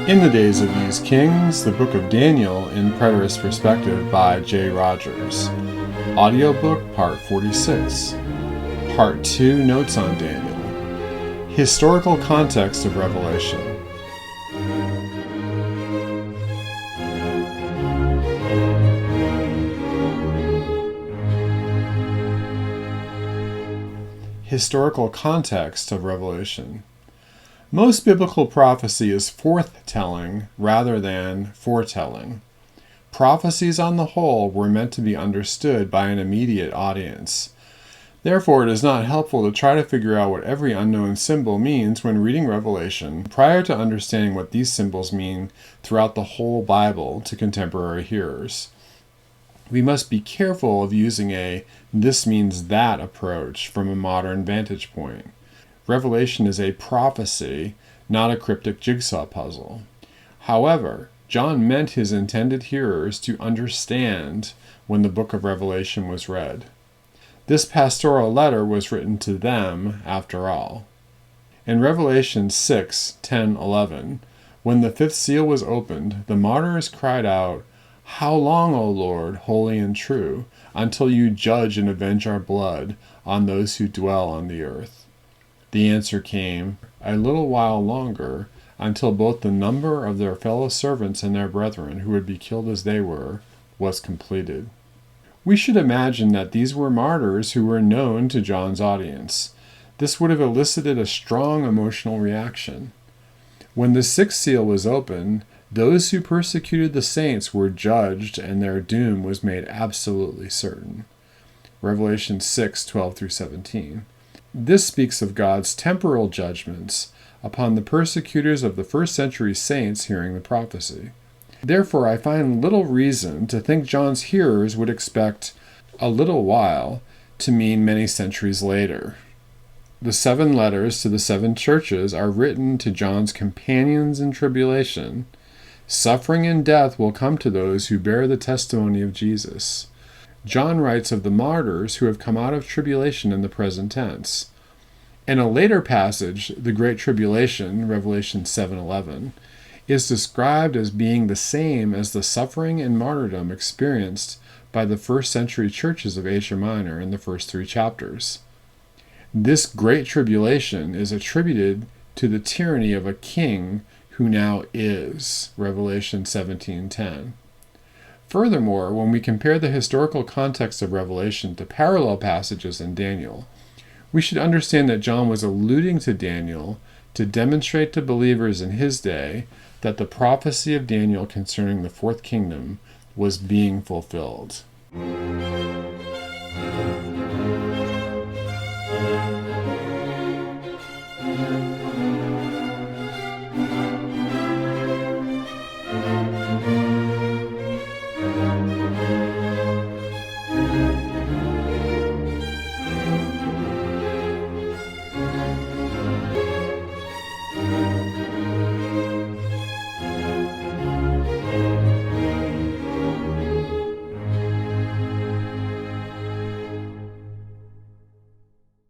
In the Days of These Kings, the Book of Daniel in Preterist Perspective by J. Rogers. Audiobook Part 46. Part 2 Notes on Daniel. Historical Context of Revelation. Historical Context of Revelation. Most biblical prophecy is forth-telling rather than foretelling. Prophecies on the whole were meant to be understood by an immediate audience. Therefore, it is not helpful to try to figure out what every unknown symbol means when reading Revelation prior to understanding what these symbols mean throughout the whole Bible to contemporary hearers. We must be careful of using a "this means that" approach from a modern vantage point. Revelation is a prophecy, not a cryptic jigsaw puzzle. However, John meant his intended hearers to understand when the book of Revelation was read. This pastoral letter was written to them, after all. In Revelation 6, 10, 11, when the fifth seal was opened, the martyrs cried out, "How long, O Lord, holy and true, until you judge and avenge our blood on those who dwell on the earth?" The answer came, "A little while longer, until both the number of their fellow servants and their brethren, who would be killed as they were, was completed." We should imagine that these were martyrs who were known to John's audience. This would have elicited a strong emotional reaction. When the sixth seal was opened, those who persecuted the saints were judged and their doom was made absolutely certain. Revelation 6, 12 through 17. This speaks of God's temporal judgments upon the persecutors of the first century saints hearing the prophecy. Therefore, I find little reason to think John's hearers would expect "a little while" to mean many centuries later. The 7 letters to the 7 churches are written to John's companions in tribulation. Suffering and death will come to those who bear the testimony of Jesus. John writes of the martyrs who have come out of tribulation in the present tense. In a later passage, the Great Tribulation, Revelation 7:11, is described as being the same as the suffering and martyrdom experienced by the first century churches of Asia Minor in the first 3 chapters. This Great Tribulation is attributed to the tyranny of a king who now is, Revelation 17:10. Furthermore, when we compare the historical context of Revelation to parallel passages in Daniel, we should understand that John was alluding to Daniel to demonstrate to believers in his day that the prophecy of Daniel concerning the fourth kingdom was being fulfilled.